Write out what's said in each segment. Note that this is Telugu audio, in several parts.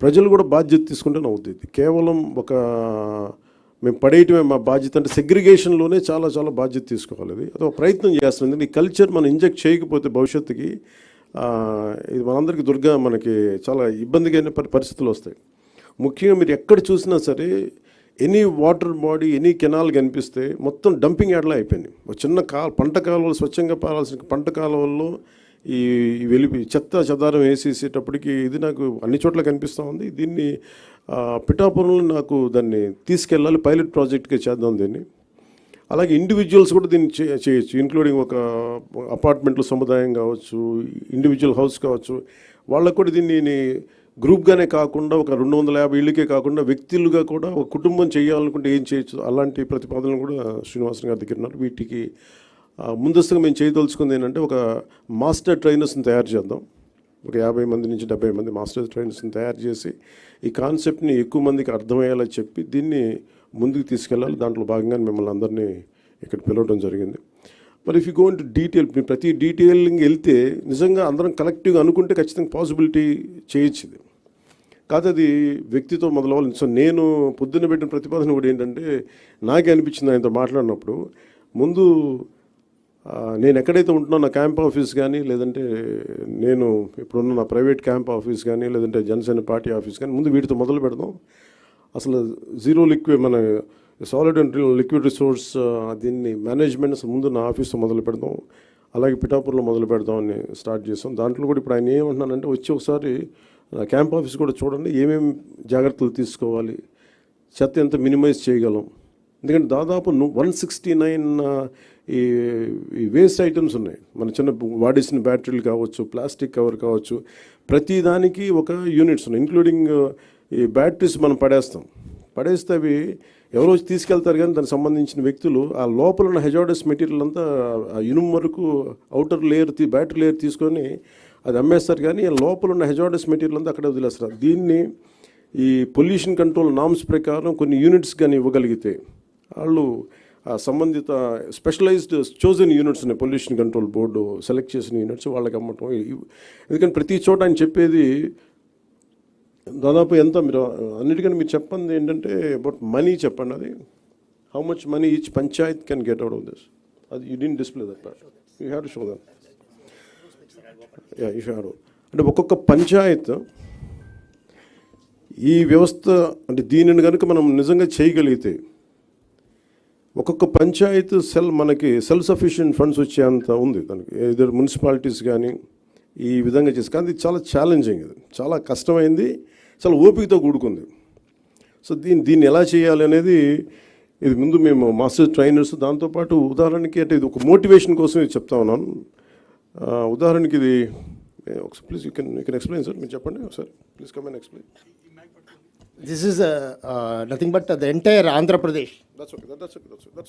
ప్రజలు కూడా బాధ్యత తీసుకుంటేనే అవుతుంది. కేవలం మేము పడేయటమే మా బాధ్యత అంటే సెగ్రిగేషన్లోనే చాలా చాలా బాధ్యత తీసుకోవాలి. అది ఒక ప్రయత్నం చేస్తుంది. ఈ కల్చర్ మనం ఇంజెక్ట్ చేయకపోతే భవిష్యత్తుకి ఇది మనందరికీ మనకి చాలా ఇబ్బందిగా పరిస్థితులు వస్తాయి. ముఖ్యంగా మీరు ఎక్కడ చూసినా సరే any water body, any canal కనిపిస్తే మొత్తం డంపింగ్ యార్డ్లా అయిపోయింది. ఒక చిన్న పంట కాలువలు, స్వచ్ఛంగా పారాల్సిన పంట కాలువల్లో ఈ చెత్త చెదారం వేసేసేటప్పటికి ఇది నాకు అన్ని చోట్ల కనిపిస్తూ ఉంది. దీన్ని పిఠాపురంలో నాకు దాన్ని తీసుకెళ్ళాలి, పైలట్ ప్రాజెక్ట్గా చేద్దాం దీన్ని. అలాగే ఇండివిజువల్స్ కూడా దీన్ని చేయొచ్చు, ఇంక్లూడింగ్ ఒక అపార్ట్మెంట్లో సముదాయం కావచ్చు, ఇండివిజువల్ హౌస్ కావచ్చు, వాళ్ళకు కూడా దీన్ని గ్రూప్గానే కాకుండా ఒక 250 ఇళ్ళకే కాకుండా వ్యక్తులుగా కూడా ఒక కుటుంబం చేయాలనుకుంటే ఏం చేయొచ్చు, అలాంటి ప్రతిపాదనలు కూడా శ్రీనివాసన్ గారి దగ్గర ఉన్నారు. వీటికి ముందస్తుగా మేము చేయదలుచుకుంది ఏంటంటే ఒక మాస్టర్ ట్రైనర్స్ని తయారు చేద్దాం. ఒక 50 మంది నుంచి 70 మంది మాస్టర్ ట్రైనర్స్ని తయారు చేసి ఈ కాన్సెప్ట్ని ఎక్కువ మందికి అర్థమయ్యేలా చెప్పి దీన్ని ముందుకు తీసుకెళ్ళాలి. దాంట్లో భాగంగానే మిమ్మల్ని అందరినీ ఇక్కడ పిలవడం జరిగింది. మరి if you go into detail, ప్రతి డీటెయిలింగ్ వెళ్తే నిజంగా అందరం కలెక్టివ్గా అనుకుంటే ఖచ్చితంగా పాసిబిలిటీ చేయొచ్చు. ఇది కాదు, అది వ్యక్తితో మొదలవ్వాలి. సో నేను పొద్దున్న పెట్టిన ప్రతిపాదన కూడా ఏంటంటే నాకే అనిపించింది ఆయనతో మాట్లాడినప్పుడు, ముందు నేను ఎక్కడైతే ఉంటున్నా నా క్యాంప్ ఆఫీస్ కానీ, లేదంటే నేను ఇప్పుడున్న నా ప్రైవేట్ క్యాంప్ ఆఫీస్ కానీ, లేదంటే జనసేన పార్టీ ఆఫీస్ కానీ, ముందు వీటితో మొదలు పెడదాం. అసలు జీరో లిక్విడ్, మన సాలిడ్ అండ్ లిక్విడ్ రిసోర్స్ దీన్ని మేనేజ్మెంట్ అసలు ముందు నా ఆఫీస్తో మొదలు పెడదాం, అలాగే పిఠాపురంలో మొదలు పెడదామని స్టార్ట్ చేస్తాం. దాంట్లో కూడా ఇప్పుడు ఆయన ఏమంటున్నానంటే వచ్చి ఒకసారి క్యాంప్ ఆఫీస్ కూడా చూడండి, ఏమేమి జాగ్రత్తలు తీసుకోవాలి, చెత్త ఎంత మినిమైజ్ చేయగలం. ఎందుకంటే దాదాపు 169 ఈ వేస్ట్ ఐటమ్స్ ఉన్నాయి. మన చిన్న వాడేసిన బ్యాటరీలు కావచ్చు, ప్లాస్టిక్ కవర్ కావచ్చు, ప్రతి దానికి ఒక యూనిట్స్ ఉన్నాయి. ఇంక్లూడింగ్ ఈ బ్యాటరీస్ మనం పడేస్తే అవి ఎవరో వచ్చి తీసుకెళ్తారు, కానీ దానికి సంబంధించిన వ్యక్తులు ఆ లోపల ఉన్న హెజార్డస్ మెటీరియల్ అంతా ఇనుము వరకు అవుటర్ లేయర్ బ్యాటరీ లేయర్ తీసుకొని అది అమ్మేస్తారు, కానీ లోపల ఉన్న హెజార్డస్ మెటీరియల్ అంతా అక్కడే వదిలేస్తారు. దీన్ని ఈ పొల్యూషన్ కంట్రోల్ నామ్స్ ప్రకారం కొన్ని యూనిట్స్ కానీ ఇవ్వగలిగితే వాళ్ళు సంబంధిత స్పెషలైజ్డ్ చోజన్ యూనిట్స్ ఉన్నాయి, పొల్యూషన్ కంట్రోల్ బోర్డు సెలెక్ట్ చేసిన యూనిట్స్ వాళ్ళకి అమ్మటం. ఎందుకంటే ప్రతి చోట ఆయన చెప్పేది దాదాపు ఎంత, మీరు అన్నిటికన్నా మీరు చెప్పండి ఏంటంటే అబౌట్ మనీ చెప్పండి. అది how much money each panchayat can get out of this. అది you didn't display that part, you have to show that. You have to, అంటే ఒక్కొక్క పంచాయత్ ఈ వ్యవస్థ అంటే దీనిని కనుక మనం నిజంగా చేయగలిగితే ఒక్కొక్క పంచాయత్ మనకి సెల్ఫ్ సఫిషియెంట్ ఫండ్స్ వచ్చేంత ఉంది దానికి. ఇద్దరు మున్సిపాలిటీస్ కానీ ఈ విధంగా చేసి, కానీ ఇది చాలా ఛాలెంజింగ్, ఇది చాలా కష్టమైంది, చాలా ఓపికతో కూడుకుంది. సో దీన్ని ఎలా చేయాలి అనేది ఇది ముందు మేము మాస్టర్ ట్రైనర్స్, దాంతోపాటు ఉదాహరణకి అంటే ఇది ఒక మోటివేషన్ కోసం ఇది చెప్తా ఉన్నాను. ఉదాహరణకి ఇది please you can explain sir, మీరు చెప్పండి ఒకసారి, please come and explain. This is nothing but the entire Andhra Pradesh. That's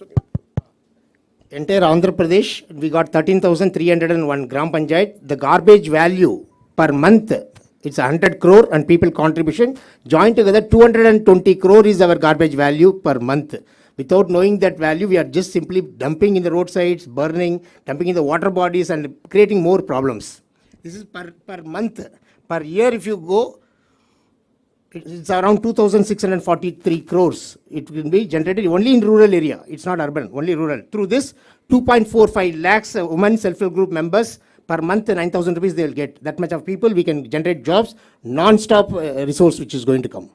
okay. Entire Andhra Pradesh, we got 13,301 gram panchayat. The garbage value per month, it's 100 crore and people contribution. Joined together, 220 crore is our garbage value per month. Without knowing that value, we are just simply dumping in the roadsides, burning, dumping in the water bodies and creating more problems. This is per month. Per year, if you go, it's around 2,643 crores. It will be generated only in rural area. It's not urban, only rural. Through this, 2.45 lakhs women self-help group members per month, 9,000 rupees they will get. That much of people we can generate jobs, non-stop resource which is going to come.